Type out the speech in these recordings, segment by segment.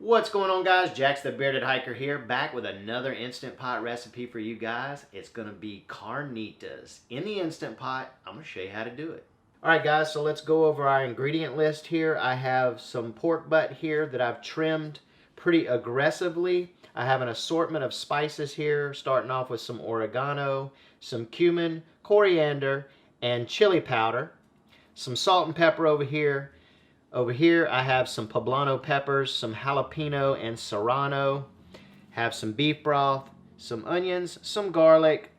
What's going on, guys? Jaxx the Bearded Hiker here, back with another Instant Pot recipe for you guys. It's going to be carnitas. In the Instant Pot, I'm going to show you how to do it. Alright guys, so let's go over our ingredient list here. I have some pork butt here that I've trimmed pretty aggressively. I have an assortment of spices here, starting off with some oregano, some cumin, coriander, and chili powder. Some salt and pepper over here. Over here I have some poblano peppers, some jalapeno and serrano, have some beef broth, some onions, some garlic,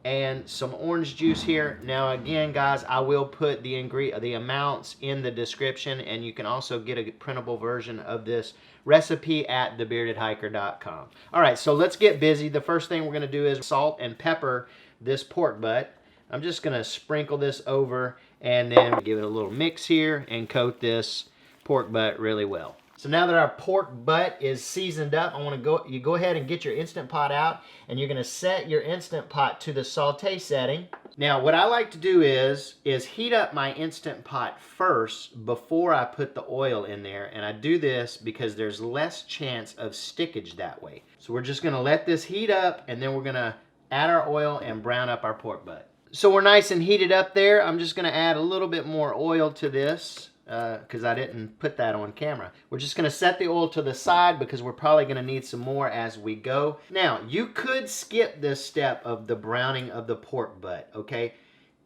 and some orange juice here. Now again guys, I will put the amounts in the description, and you can also get a printable version of this recipe at thebeardedhiker.com. Alright, so let's get busy. The first thing we're going to do is salt and pepper this pork butt. I'm just going to sprinkle this over and then give it a little mix here and coat this pork butt really well. So now that our pork butt is seasoned up, I want to go ahead and get your Instant Pot out, and you're going to set your Instant Pot to the saute setting. Now what I like to do is heat up my Instant Pot first before I put the oil in there, and I do this because there's less chance of stickage that way. So we're just going to let this heat up, and then we're going to add our oil and brown up our pork butt. So we're nice and heated up there. I'm just going to add a little bit more oil to this because I didn't put that on camera. We're just going to set the oil to the side because we're probably going to need some more as we go. Now, you could skip this step of the browning of the pork butt, okay?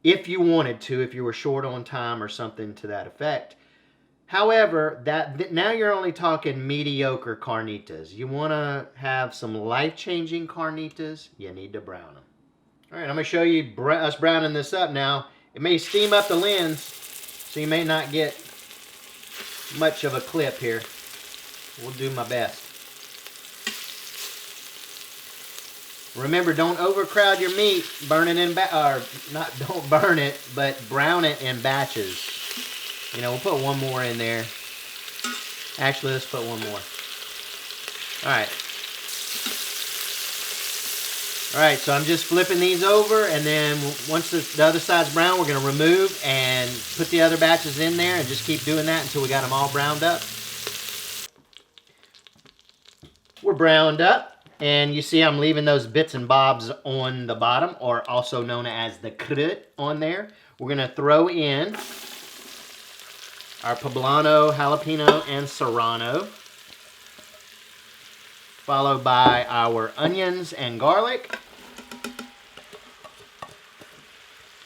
If you wanted to, if you were short on time or something to that effect. However, now you're only talking mediocre carnitas. You want to have some life-changing carnitas, you need to brown them. All right, I'm going to show you us browning this up now. It may steam up the lens, so you may not get much of a clip here. We'll do my best. Remember, don't overcrowd your meat. Burn it in don't burn it, but brown it in batches. You know, we'll put one more in there. Actually, let's put one more. All right. Alright, so I'm just flipping these over, and then once the other side's brown, we're going to remove and put the other batches in there and just keep doing that until we got them all browned up. We're browned up, and you see I'm leaving those bits and bobs on the bottom, or also known as the crud on there. We're going to throw in our poblano, jalapeno, and serrano, followed by our onions and garlic.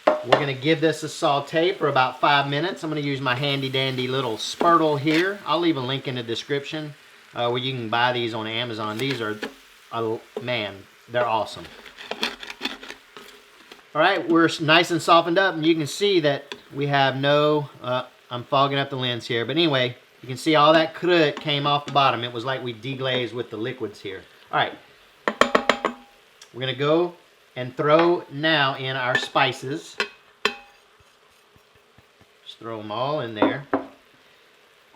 We're going to give this a saute for about 5 minutes. I'm going to use my handy dandy little Spurtle here. I'll leave a link in the description where you can buy these on Amazon. These are, man, they're awesome. Alright, we're nice and softened up, and you can see that we have no, I'm fogging up the lens here, but anyway, you can see all that crud came off the bottom. It was like we deglazed with the liquids here. All right. We're going to go and throw now in our spices. Just throw them all in there.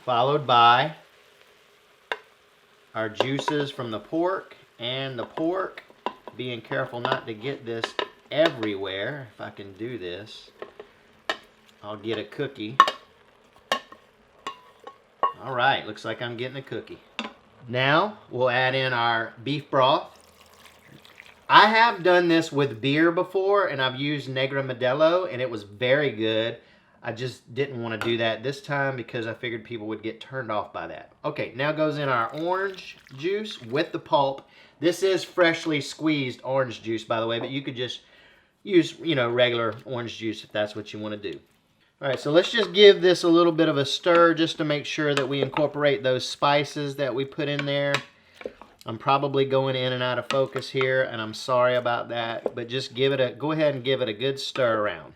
Followed by our juices from the pork. And the pork, being careful not to get this everywhere. If I can do this, I'll get a cookie. Alright, looks like I'm getting a cookie. Now, we'll add in our beef broth. I have done this with beer before, and I've used 𝕒𝕟 Modelo, and it was very good. I just didn't want to do that this time because I figured people would get turned off by that. Okay, now goes in our orange juice with the pulp. This is freshly squeezed orange juice, by the way, but you could just use, you know, regular orange juice if that's what you want to do. Alright, so let's just give this a little bit of a stir just to make sure that we incorporate those spices that we put in there. I'm probably going in and out of focus here, and I'm sorry about that, but just go ahead and give it a good stir around.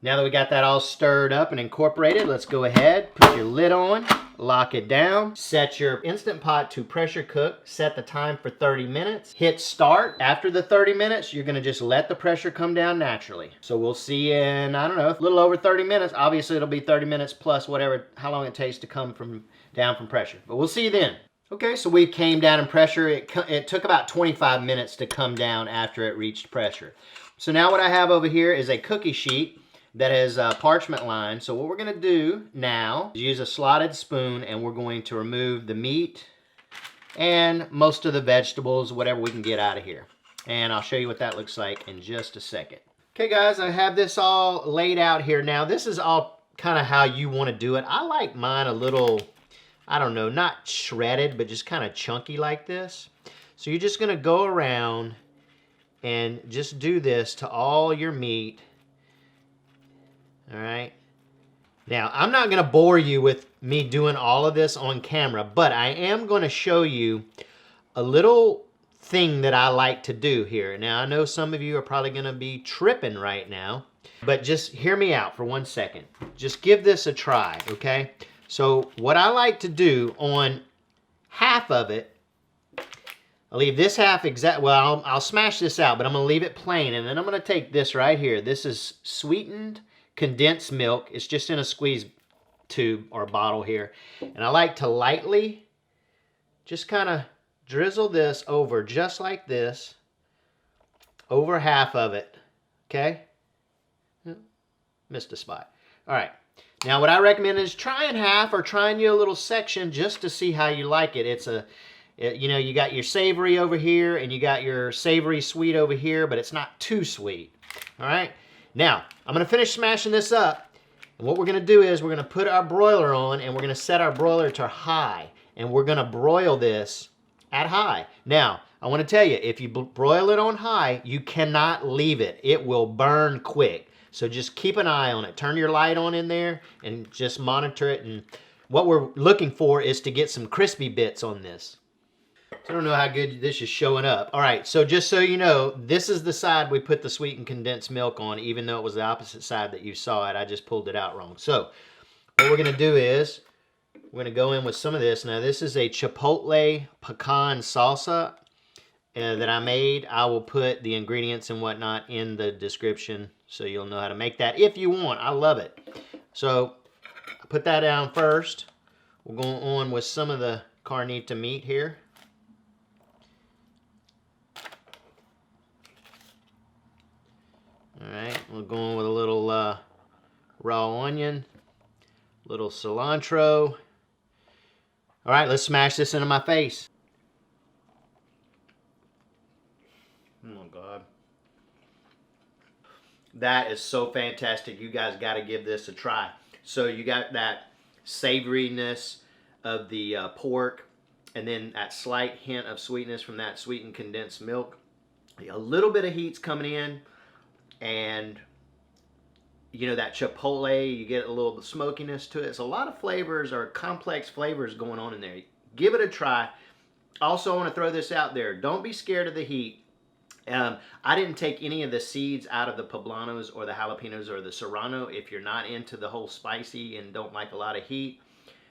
Now that we got that all stirred up and incorporated, let's go ahead, put your lid on, lock it down, set your Instant Pot to pressure cook, set the time for 30 minutes, hit start. After the 30 minutes, you're going to just let the pressure come down naturally. So we'll see in, I don't know, a little over 30 minutes. Obviously, it'll be 30 minutes plus whatever, how long it takes to come down from pressure. But we'll see you then. Okay, so we came down in pressure. It took about 25 minutes to come down after it reached pressure. So now what I have over here is a cookie sheet that is parchment lined. So what we're going to do now is use a slotted spoon, and we're going to remove the meat and most of the vegetables, whatever we can get out of here. And I'll show you what that looks like in just a second. Okay guys, I have this all laid out here. Now this is all kind of how you want to do it. I like mine a little, I don't know, not shredded, but just kind of chunky like this. So you're just gonna go around and just do this to all your meat. All right. Now, I'm not gonna bore you with me doing all of this on camera, but I am gonna show you a little thing that I like to do here. Now, I know some of you are probably gonna be tripping right now, but just hear me out for 1 second. Just give this a try, okay? So what I like to do on half of it, I'll leave this half well, I'll smash this out, but I'm gonna leave it plain, and then I'm gonna take this right here. This is sweetened condensed milk. It's just in a squeeze tube or bottle here. And I like to lightly just kind of drizzle this over just like this, over half of it, okay? Missed a spot. All right. Now what I recommend is trying half or trying you a little section just to see how you like it. You know, you got your savory over here and you got your savory sweet over here, but it's not too sweet. All right. Now, I'm going to finish smashing this up. And what we're going to do is we're going to put our broiler on and we're going to set our broiler to high. And we're going to broil this at high. Now, I want to tell you, if you broil it on high, you cannot leave it. It will burn quick. So just keep an eye on it. Turn your light on in there and just monitor it. And what we're looking for is to get some crispy bits on this. So I don't know how good this is showing up. All right, so just so you know, this is the side we put the sweetened condensed milk on, even though it was the opposite side that you saw it. I just pulled it out wrong. So what we're going to do is we're going to go in with some of this. Now, this is a chipotle pecan salsa that I made. I will put the ingredients and whatnot in the description so you'll know how to make that if you want. I love it. So I put that down first. We'll go on with some of the carnita meat here. All right, we're going with a little raw onion, little cilantro. All right, let's smash this into my face. Oh, God. That is so fantastic. You guys got to give this a try. So you got that savoriness of the pork, and then that slight hint of sweetness from that sweetened condensed milk. A little bit of heat's coming in. And you know, that chipotle, you get a little smokiness to it. It's a lot of flavors or complex flavors going on in there. Give it a try. Also, I want to throw this out there. Don't be scared of the heat. I didn't take any of the seeds out of the poblanos or the jalapenos or the serrano. If you're not into the whole spicy and don't like a lot of heat,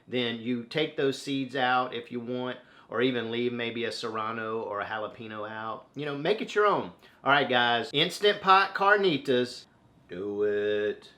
then you take those seeds out if you want, or even leave maybe a serrano or a jalapeno out. You know, make it your own. All right, guys. Instant Pot Carnitas. Do it.